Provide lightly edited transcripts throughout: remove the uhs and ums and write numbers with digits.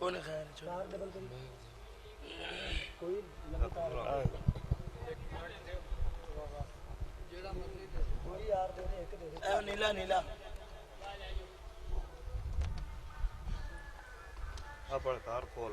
कौन है नीला नीला अपड़ कार खोल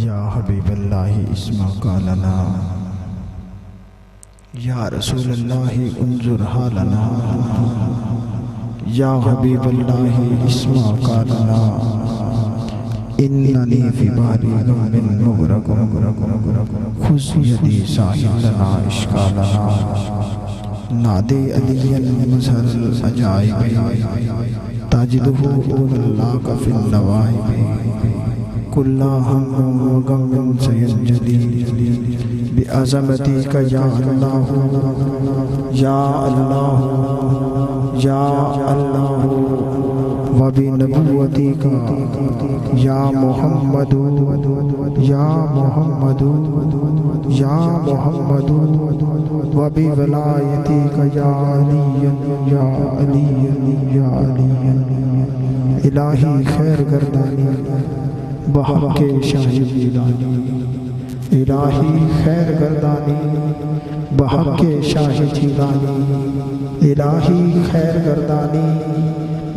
या हबीबल्लाहि इस्मा कालना या रसूलल्लाहि उन्जुर हालना या हबीबल्लाहि इस्मा कालना इन्ननी फी बारी गमिन मुगरकुम खुज़ यदी साहिलना इश्कालना नादे अलियन मज़हरल अजाइब ताजिदुहु उल्लाह फिन नवाइब कुल्ला हम गम सयंजली बिअज़मतिक या अल्लाह या अल्लाह या अल्लाह व बिनबुव्वतिक या मुहम्मद या मुहम्मद या मुहम्मद व बिवलायतिक या अली या अली या अली इलाही खैर गर्दानी बहक के शाही जीलानी इलाही खैर गर्दानी बहक के शाही जीलानी इलाही खैर गर्दानी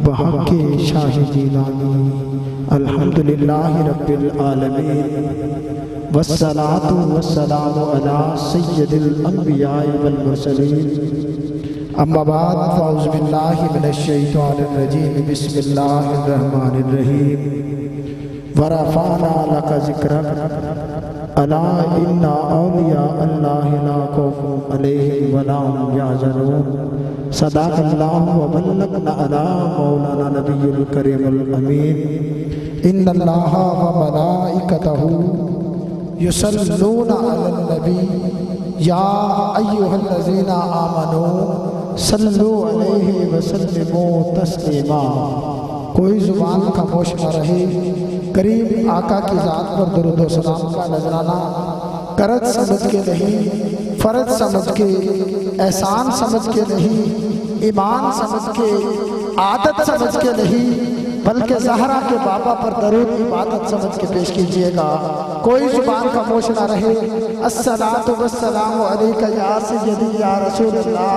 बहक के शाही जीलानी अल्हम्दुलिल्लाहि रब्बिल आलमीन वस्सलातु वस्सलामु अला सय्यदिल अंबिया वल मुरसलीन अम्मा बाद फ़अऊज़ु बिल्लाहि मिनश शैतानिर रजीम बिस्मिल्लाहिर रहमानिर रहीम वरफ़अना लका ज़िक्रक अला इन्ना औलिया अल्लाहि ला खौफ़ुन अलैहिम वला हुम यहज़नून सदाक़ल्लाहु व बल्लगना अला मौलाना नबिय्युल करीमुल अमीन इन्नल्लाहा व मलाइकतहु युसल्लूना अलन नबी या अय्युहल्लज़ीना आमनू सल्लु अलैहि व सल्लिमू तस्लीमा। कोई ज़ुबान खामोश न रहे, करीब आका की ज़ात पर दुरूद व सलाम का नजराना करत समझ के नहीं, फ़र्ज समझ के, एहसान समझ के नहीं, ईमान समझ के, आदत समझ के नहीं, बल्कि ज़हरा के बाबा पर दरूद इबादत समझ के पेश कीजिएगा। कोई ज़ुबान खामोश न रहे। अस्सलातु वस्सलामु अलैका या सय्यदी या रसूलल्लाह,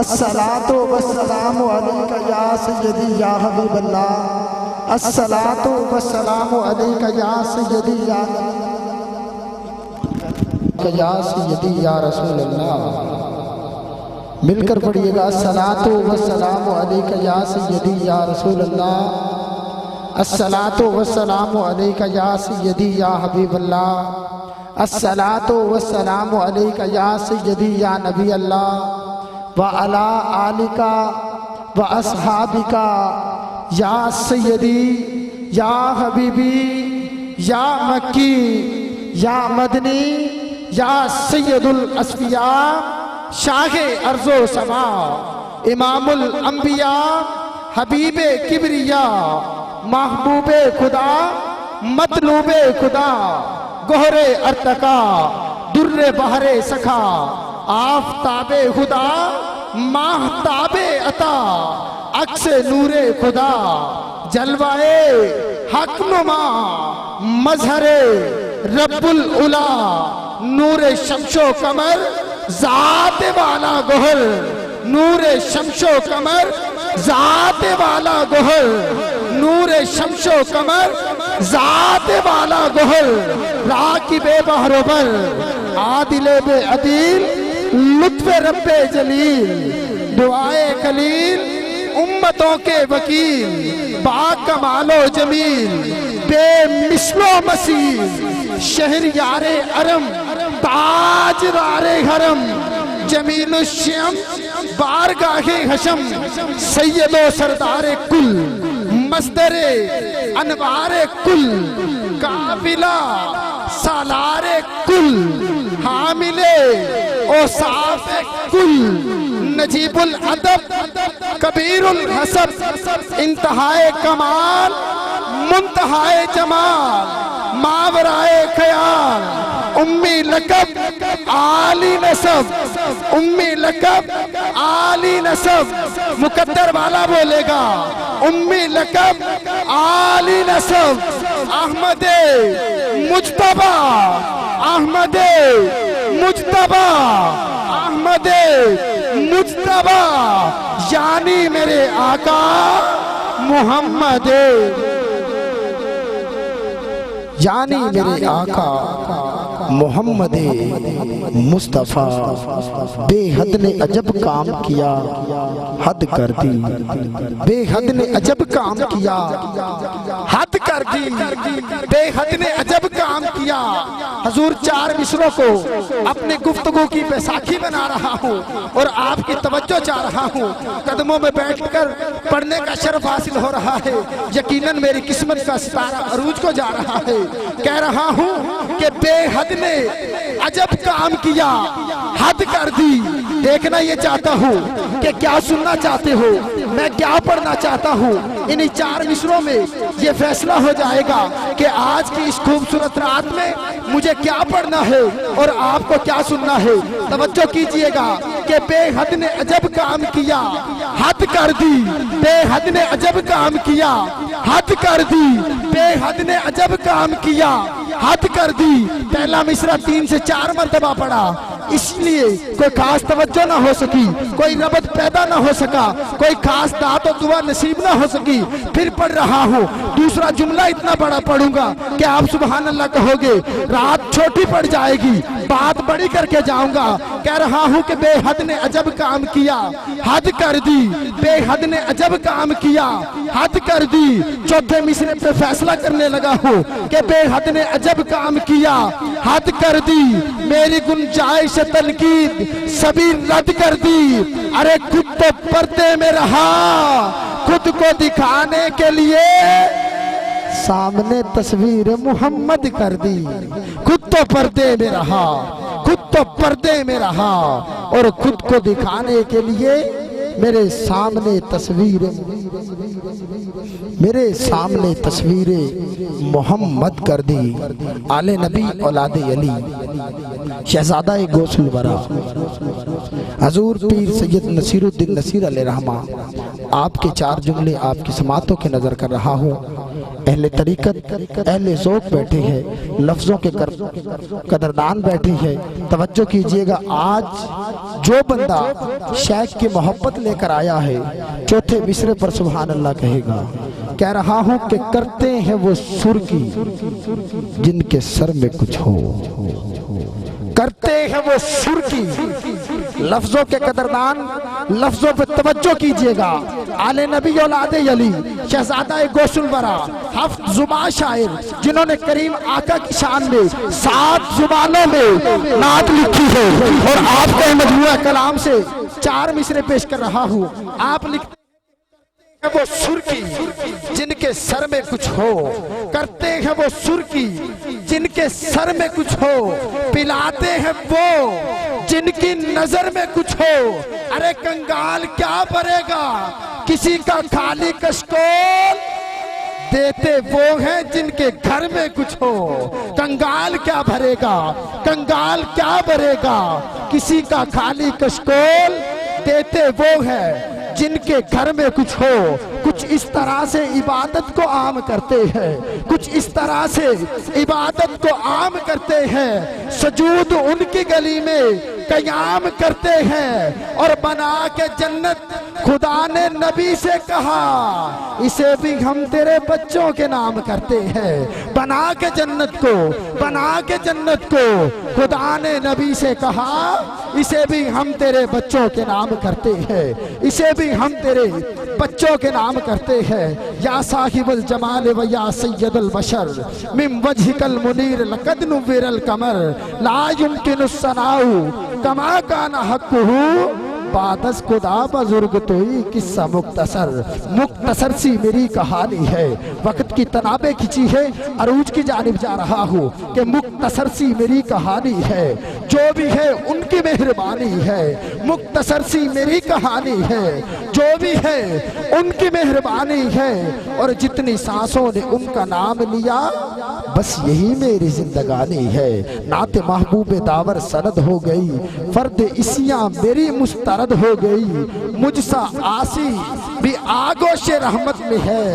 अस्सलातु वस्सलामु अलैका या सय्यदी या हबीबल्लाह, अस्सलातु वस्सलामु अलैका या सय्यदी या सय्यदी या रसूलल्लाह। मिलकर पढ़िएगा अस्सलातु वस्सलामु अलैका या सय्यदी या रसूलल्लाह, अस्सलातु वस्सलामु अलैका या सय्यदी या हबीबल्लाह, अस्सलातु वस्सलामु अलैका या सय्यदी या नबी अल्लाह व अला आलिका व अस्हाबिका या सय्यदी या हबीबी या मक्की या मदनी या सय्यदुल अस्फिया शाहे अर्ज़ो समा इमामुल अंबिया हबीबे किबरिया महबूबे खुदा मतलूबे खुदा गोहरे अर्तका दुर्रे बहरे सखा आफताबे खुदा माहताबे अता अक्से नूरे खुदा जलवाए हकनुमा मजहरे रब्बुल उला नूरे शमशो कमर ज़ात वाला गोहर नूरे शमशो कमर ज़ात वाला गोहर नूरे शमशो कमर ज़ात वाला गोहर राकिबे बहरोबर आदिले बे अदील लुत्फ़े रब्बे जलील दुआए खलील उम्मतों के वकील बाकमालो जमील बेमिसलो मसीह शहरियारे अरम ताजदारे हरम जमीनुश्शम बारगाहे हशम सैयदो सरदारे कुल मस्दरे अनवारे कुल काफिला सालारे कुल हामिले औसाफे कुल नजीबुल अदब कबीरुल हसब इंतहाए कमाल मुंतहाए जमाल मावराए ख्याल उम्मी लकब आली नसब, उम्मी लकब आली नसब। मुकद्दर वाला बोलेगा उम्मी लकब आली नसब। अहमदे मुज्तबा, अहमदे मुज्तबा, अहमदे मुज्तबा, यानी मेरे आका मोहम्मद, यानी मेरे आका मोहम्मद मुस्तफ़ा। बेहद ने अजब काम किया, हद कर दी। बेहद ने अजब काम किया, हद कर दी। बेहद ने अजब काम किया। हजूर चार मिसरों को अपने गुफ्तगू की बैसाखी बना रहा हूँ और आपकी तवज्जो चाह रहा हूँ। कदमों में बैठकर पढ़ने का शर्फ हासिल हो रहा है। यकीनन मेरी किस्मत का सितारा अरूज को जा रहा है। कह रहा हूँ कि बेहद ने अजब काम किया, हद कर दी। देखना ये चाहता हूँ कि क्या सुनना चाहते हो, मैं क्या पढ़ना चाहता हूँ। इन्हीं चार मिसरों में ये फैसला हो जाएगा कि आज की इस खूबसूरत रात में मुझे क्या पढ़ना है और आपको क्या सुनना है। तवज्जो कीजिएगा कि बेहद ने अजब काम किया, हद कर दी। बेहद ने अजब काम किया, हद कर दी। बेहद ने अजब काम किया, हद कर दी। पहला मिसरा 3 से 4 मरतबा पढ़ा, इसलिए कोई खास तवज्जो ना हो सकी, कोई रबत पैदा ना हो सका, कोई खास दात और दुआ नसीब ना हो सकी। फिर पढ़ रहा हूँ। दूसरा जुमला इतना बड़ा पढ़ूंगा कि आप सुभान अल्लाह कहोगे। रात छोटी पड़ जाएगी, बात बड़ी करके जाऊंगा। कह रहा हूँ कि बेहद ने अजब काम किया, हद कर दी। बेहद ने अजब काम किया, हद कर दी। चौथे मिसरे पे फैसला करने लगा हूँ कि बेहद ने अजब काम किया, हद कर दी। मेरी गुंजाइश तनकीद सभी रद्द कर दी। अरे खुद तो पर्दे में रहा, खुद को दिखाने के लिए सामने तस्वीर मोहम्मद कर दी। खुद तो पर्दे में रहा, खुद तो पर्दे में रहा और खुद को दिखाने के लिए मेरे सामने तस्वीर मोहम्मद कर दी। आले नबी औलादे अली, शहजादा गौसुल वरा, हजूर पीर सैयद नसीरुद्दीन नसीर अलैहिर्रहमा। आपके 4 जुमले आपकी समातों के नजर कर रहा हूँ। अहले तरीकत, अहले ज़ौक़ बैठे हैं, लफ्ज़ों के कदरदान बैठे हैं। तवज्जो कीजिएगा, आज जो बंदा शेख की मोहब्बत लेकर आया है, चौथे मिसरे पर सुभान अल्लाह कहेगा। कह रहा हूँ कि करते हैं वो सुर की जिनके सर में कुछ हो, करते हैं वो सुर की। लफ्जों के कदरदान, लफ्जों पे तवज्जो कीजिएगा। आले नबी औलादे अली, शहजादा गौसुल वरा, हफ्त जुबान शायर, जिन्होंने करीम आका की शान में 7 जुबानों में नात लिखी है और आपके मजमूआ कलाम से 4 मिसरे पेश कर रहा हूँ। आप लिखते हैं वो सुर की जिनके सर में कुछ हो, करते हैं वो सुर की जिनके सर में कुछ हो, पिलाते हैं वो जिनकी नजर में कुछ हो। अरे कंगाल क्या भरेगा किसी का खाली कशकोल, देते वो हैं जिनके घर में कुछ हो। कंगाल क्या भरेगा, कंगाल क्या भरेगा किसी का खाली कशकोल, देते वो हैं जिनके घर में कुछ हो। कुछ इस तरह से इबादत को आम करते हैं, कुछ इस तरह से इबादत को आम करते हैं। सजूद उनकी गली में कयाम करते हैं और बना के जन्नत खुदा ने नबी से कहा इसे भी हम तेरे बच्चों के नाम करते हैं। बना के जन्नत को, बना के जन्नत को खुदा ने नबी से कहा इसे भी हम तेरे बच्चों के नाम करते हैं, इसे भी हम तेरे बच्चों के नाम करते हैं। या साहिबुल जमाल व या सैयदुल बशर मिन वजहिकल मुनीर लक़द नुव्विरल कमर ला युमकिनु सनाउ कमा काना हक़्क़ुहु बादस खुदा बुजुर्ग तोई किस्सा मुख्तसर मुख्तसर सी मेरी कहानी है। वक्त की तनाबे खिंची है, अरूज की जानिब जा रहा हूँ कि मुख्तसर सी मेरी कहानी है। जो भी है उनकी मेहरबानी है। मुख्तसर सी मेरी कहानी है, जो भी है उनकी मेहरबानी है। और जितनी सांसों ने उनका नाम लिया, बस यही मेरी जिंदगानी है। नाते महबूब दावर सरद हो गई, फर्द इसियां मेरी मुस्तरद हो गई। मुझसा आसी भी आगोश रहमत में है,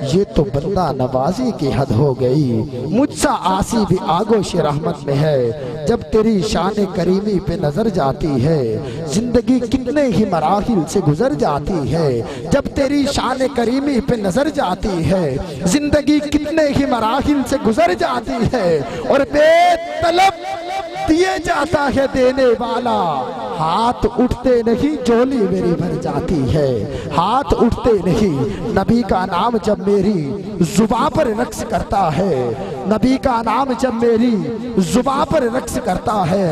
ये तो बंदा नवाजी की हद हो गई। मुझसा आसी भी आगोश रहमत में है। जब तेरी शान करीमी पे नजर जाती है, जिंदगी कितने ही मराहिल से गुजर जाती है। जब तेरी शान करीमी पे नजर जाती है, जिंदगी कितने ही मराहिल से गुजर जाती है। और बेतलब दिए जाता है देने वाला, हाथ उठते नहीं झोली मेरी भर जाती है। हाथ उठते नहीं, नबी का नाम जब मेरी जुबां पर रक्स करता है, नबी का नाम जब मेरी जुबां पर रक्स करता है,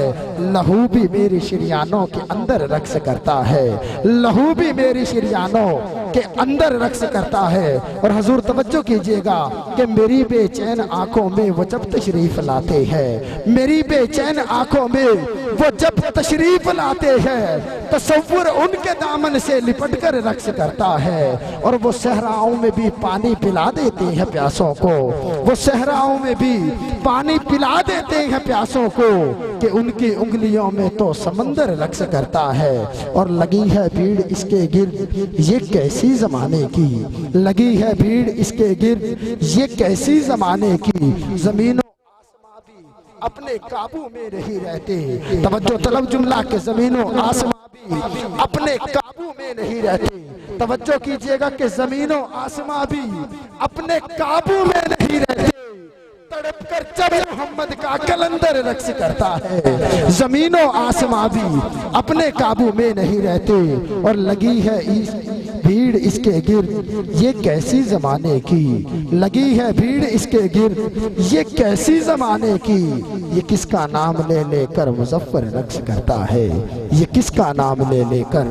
लहू भी मेरी शरियानों के अंदर रक्स करता है। लहू भी मेरी शरियानों के अंदर रक्स करता है। और हुजूर तवज्जो कीजिएगा कि मेरी बेचैन आंखों में वो जब तशरीफ लाते हैं, मेरी बेचैन आंखों में वो जब तशरीफ लाते हैं, तसव्वुर उनके दामन से लिपट कर रक्स करता है। और वो सहराओं में भी पानी पिला देते हैं प्यासों को, वो सहराओं में भी पानी पिला देते हैं प्यासों को, कि उनकी उंगलियों में तो समंदर रक्स करता है। और लगी है भीड़ इसके गिर्द ये कैसी जमाने की, लगी है भीड़ इसके गिर्द ये कैसी जमाने की। जमीनों अपने काबू में नहीं रहते, तवज्जो तलब जुमला के जमीनों आसमां भी अपने काबू में नहीं रहते। तवज्जो कीजिएगा कि जमीनों आसमां भी अपने काबू में नहीं रहते। तड़प कर जब मोहम्मद का कलंदर रक्स करता है, जमीनों आसमां भी अपने काबू में नहीं रहते। और लगी है भीड़ इसके गिर्द ये कैसी जमाने की, लगी है भीड़ इसके गिर्द ये कैसी जमाने की। ये किसका नाम ले लेकर मुजफ्फर रक्स करता है, ये किसका नाम ले लेकर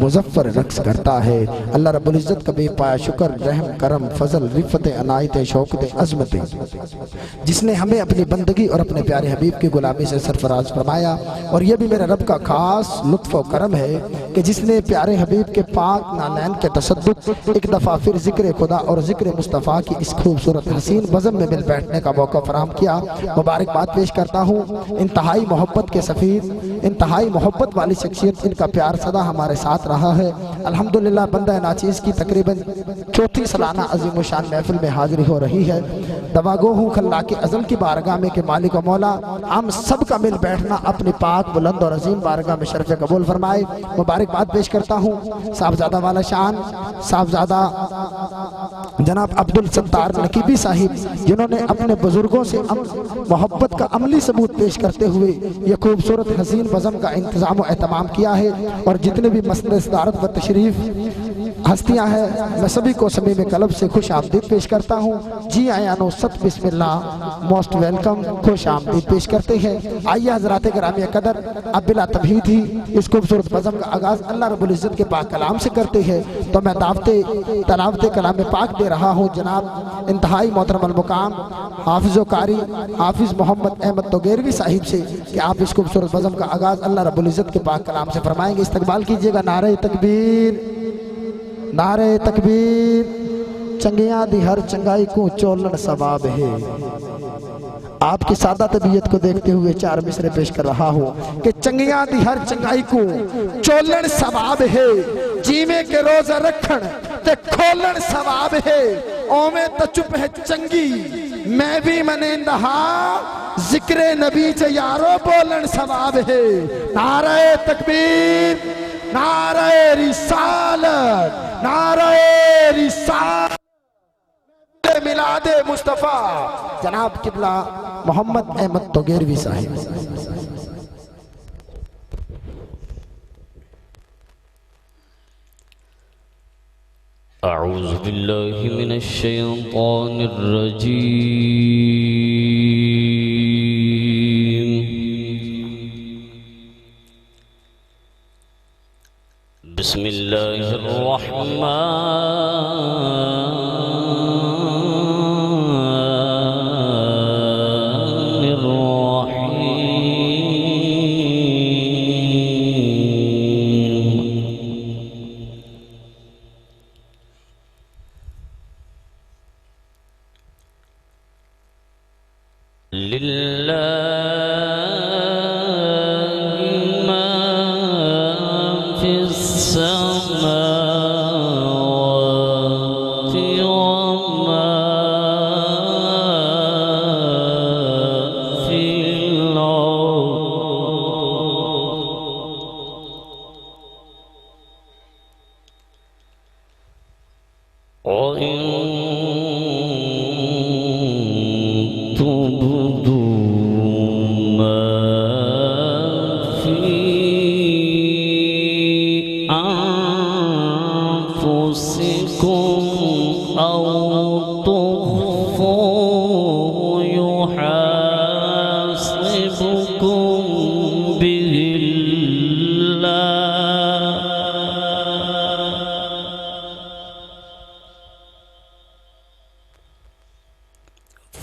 मुजफ्फर रक्स करता है। अल्लाह रब्बुल इज्जत का बेपाया शुक्र, रहम करम फजल रिफत अनायत शौकत अजमत, जिसने हमें अपनी बंदगी और अपने प्यारे हबीब की गुलामी से सरफराज फरमाया। और यह भी मेरे रब का खास लुत्फ और करम है कि जिसने प्यारे हबीब के पाक नालैन के तसद्दुक एक दफ़ा फिर जिक्र खुदा और जिक्र मुस्तफ़ा की इस खूबसूरत हसीन बज़म में मिल बैठने का मौका फराहम किया। मुबारकबाद पेश करता हूँ इंतहाई मोहब्बत के सफ़ीर, इंतहाई मोहब्बत वाली शख्सियत, इनका प्यार सदा हमारे साथ रहा है। अल्हम्दुलिल्लाह बंदा नाचीज़ की तकरीबन चौथी सालाना अज़ीम शान महफिल में हाजिरी हो रही है। दवागो हूँ खल्ला के अज़ल की बारगाह में के मालिक और मौला हम सब का मिल बैठना अपनी पाक बुलंद और अजीम बारगाह में शर्फ कबूल फरमाए। मुबारकबाद पेश करता हूँ साहबजादा वाला शान साहबजादा जनाब अब्दुल सत्तार नकीबी साहिब, जिन्होंने अपने बुजुर्गों से मोहब्बत का अमली सबूत पेश करते हुए ये खूबसूरत हसीन बज़म का इंतज़ाम और एहतमाम किया है। और जितने भी मसनद सदारत व तशरीफ़ हस्तियाँ हैं, मैं सभी को समी में कलब से खुश आमदीद पेश करता हूँ। जी आयानो सत बिस्मिल्लाह, मोस्ट वेलकम, खुश आमदीद पेश करते हैं। आइए हज़रात गिरामी कदर, अब बिला तबहीद ही इस खूबसूरत बज़म का आगाज़ अल्लाह रब्बुल इज़्ज़त के पाक कलाम से करते हैं। तो मैं तलावते कलाम पाक दे रहा हूँ जनाब इंतहाई मोहतरम अल मुकाम हाफिज़ कारी हाफिज़ मोहम्मद अहमद तोगेरवी साहिब से कि आप इस खूबसूरत बज़म का आगाज़ अल्लाह रब्बुल इज़्ज़त के पाक कलाम से फरमाएंगे। इस्तकबाल कीजिएगा। नारे तकबीर, नारे तकबीर। चंगियां दी हर चंगाई को चोलन सवाब है। आपकी सादा तबीयत को देखते हुए चार मिसरे पेश कर रहा हूँ कि चंगियां दी हर चंगाई को चोलन सवाब है, जीवे के रोजा रखन ते खोलन सवाब है। ओमे तो चुप है चंगी मैं भी मने नहा, जिक्र नबी च यारो बोलन सवाब है। नारे तकबीर, नारे रिसालत, नारे रिसालत, मिलादे मुस्तफा जनाब किबला मोहम्मद अहमद तोगेरवी साहिब। अऊज़ु बिल्लाहि मिनश शैतानिर रजीम।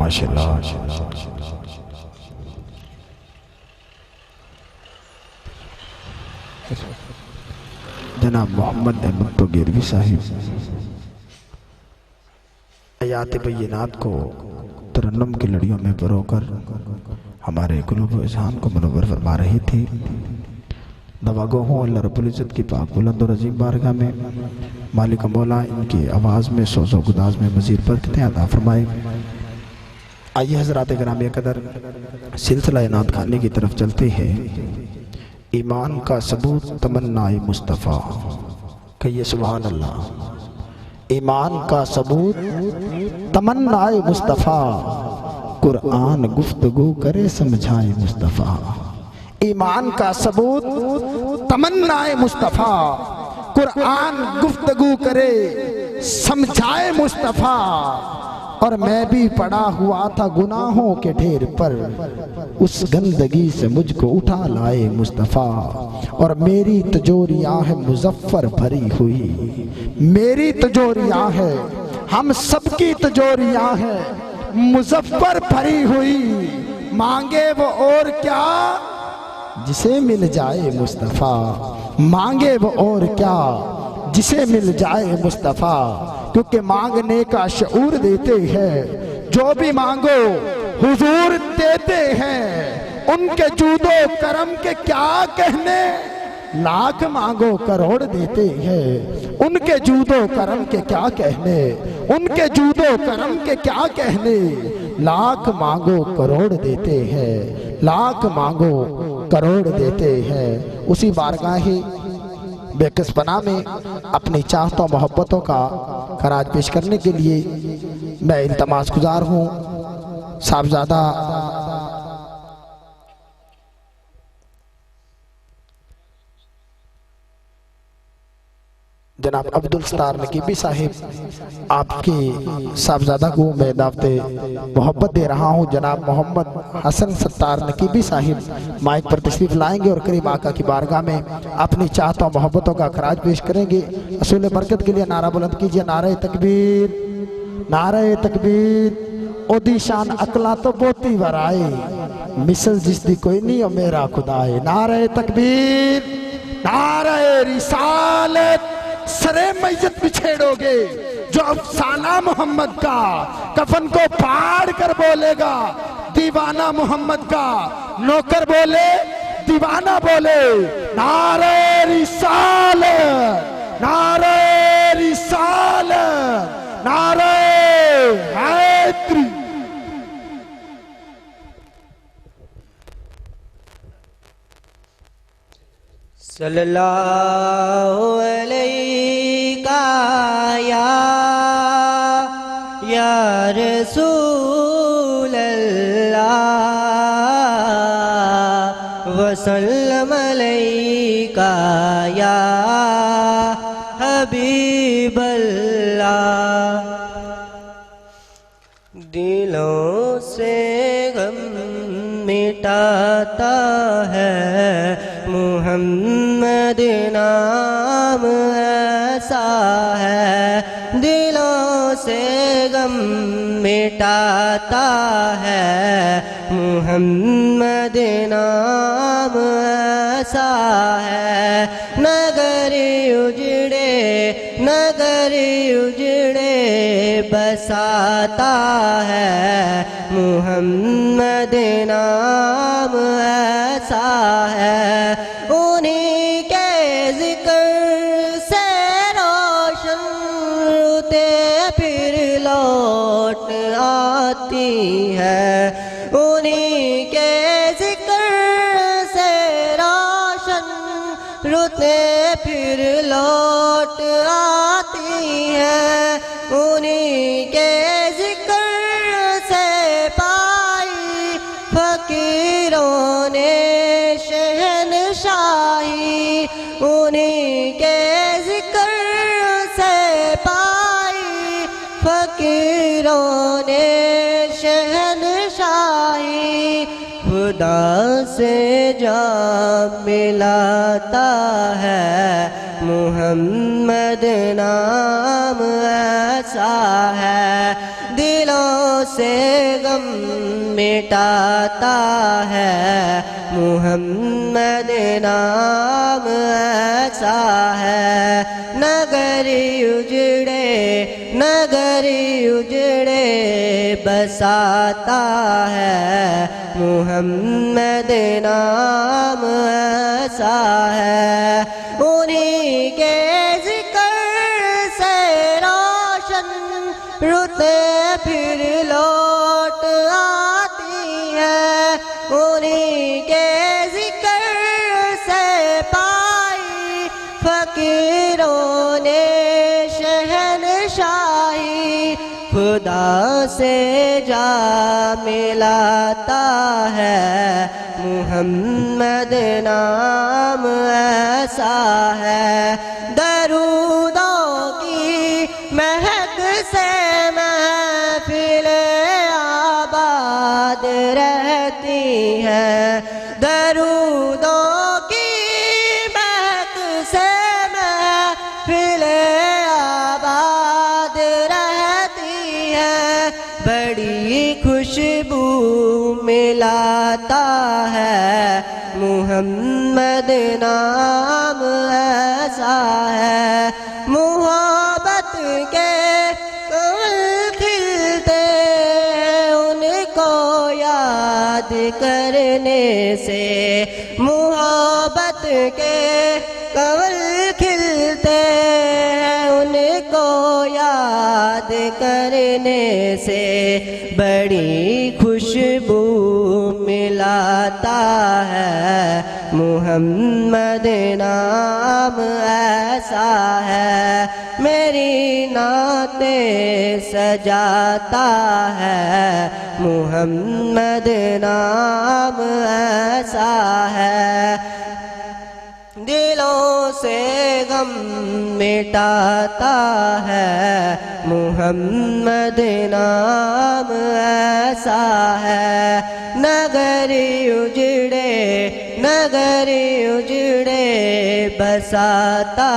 माशाल्लाह। जनाब मोहम्मद अहमद टोगेरवी साहिब आयात बैनात को तरन्नुम की लड़ियों में परोकर हमारे कुलूब व अज़हान को मुनव्वर फरमा रही थी। दवागो हूँ अल्लाह रब्बुल इज़्ज़त की पाक बुलंद और अज़ीम बारगाह में मालिक मौला इनकी आवाज़ में सोज़ो गुदाज में मज़ीद बरकतें अता फरमाए। आइए हज़रात गिरामी कदर सिलसिला नात खाने की तरफ चलते हैं। ईमान का सबूत तमन्नाए मुस्तफ़ा, कहिए सुभान अल्लाह। ईमान का सबूत तमन्नाए मुस्तफ़ा, कुरान गुफ्तगू करे समझाए मुस्तफ़ा। ईमान का सबूत तमन्नाए मुस्तफ़ा, कुरान गुफ्तगू करे समझाए मुस्तफ़ा। और मैं भी पड़ा हुआ था गुनाहों के ढेर पर, उस गंदगी से मुझको उठा लाए मुस्तफ़ा। और मेरी तिजोरियां है मुज़फ्फर भरी हुई, मेरी तिजोरियां है हम सबकी तिजोरियां है मुज़फ्फर भरी हुई। मांगे वो और क्या जिसे मिल जाए मुस्तफ़ा, मांगे वो और क्या जिसे मिल जाए मुस्तफ़ा। क्योंकि मांगने का शऊर देते हैं, जो भी मांगो हुजूर देते हैं। उनके जूदो करम के क्या कहने, लाख मांगो करोड़ देते हैं। उनके जूदो करम के क्या कहने, उनके जूदो करम के क्या कहने। लाख मांगो करोड़ देते हैं, लाख मांगो करोड़ देते हैं। उसी बारगाही बेकसपना में अपनी चाहतों मोहब्बतों का खराज पेश करने के लिए मैं इल्तमास गुजार हूँ साहबजादा जनाब अब्दुल सत्तार नकीबी साहिब, आपके साहबजादा को मैं दावते मोहब्बत दे रहा हूँ। जनाब मोहम्मद हसन सत्तार नकीबी साहिब माइक पर तशरीफ लाएंगे और करीब आका की बारगाह में अपनी चाहतों मोहब्बतों का खराज पेश करेंगे। असूल बरकत के लिए नारा बुलंद कीजिए, नारे तकबीर, नारे तकबीर। ओदी शान अकला तो बोती वराए, मिसल जिसदी कोई नहीं और मेरा खुदाए। नारे तकबीर, नारे रिसालत। सरे मैयत बिछेड़ोगे जो अफसाना मोहम्मद का, कफन को फाड़ कर बोलेगा दीवाना मोहम्मद का नौकर बोले, दीवाना बोले, नारे रिसालत, नारे रिसालत, नारे हैदरी। सल्लल्लाहु अलैका या रसूल अल्लाह वसल्लम अलैका या हबीब अल्लाह। दिलों से गम मिटाता है मुहम्मद नाम ऐसा है, दिलों से गम मिटाता है मुहम्मद नाम ऐसा है। नगर उजड़े, नगर उजड़े बसाता है मुहम्मद नाम ऐसा है। उन्हीं के जिक्र से रोशन होते फिर लौट आती है, उन्हीं के जिक्र से रोशन रुते फिर लौट आती है, उन्हीं के जिक्र से पाई फकीरों ने शहनशाही, उन्हीं के जिक्र से पाई फकीरों ने शहनशाही। खुदा से जा मिलाता है मुहम्मद नाम ऐसा है, दिलों से गम मिटाता है मुहम्मद नाम ऐसा है। नगर उजड़े, नगर उजड़े बसाता है मुहम्मद नाम ऐसा है। उन्हीं के जिक्र से रोशन रुते फिर लौट आती है, उन्हीं के जिक्र से पाई फकीरों ने शहनशाही। खुदा से जा मिलाता है मुहम्मद नाम ऐसा है। दरूदों की महक से महफिलें आबाद रहती हैं, दरूदों की महक से महफिलें आबाद रहती हैं। बड़ी खुशबू मिलाता है मुहम्मद नाम ऐसा है। मोहब्बत के फूल खिलते हैं उनको याद करने से, मोहब्बत के कमल खिलते हैं उनको याद करने से। बड़ी खुशबू मिलाता है मुहम्मद नाम ऐसा है। मेरी नाते सजाता है मुहम्मद नाम ऐसा है। दिलों से गम मिटाता है मुहम्मद नाम ऐसा है। नगर उजड़े, नगर उजड़े बसाता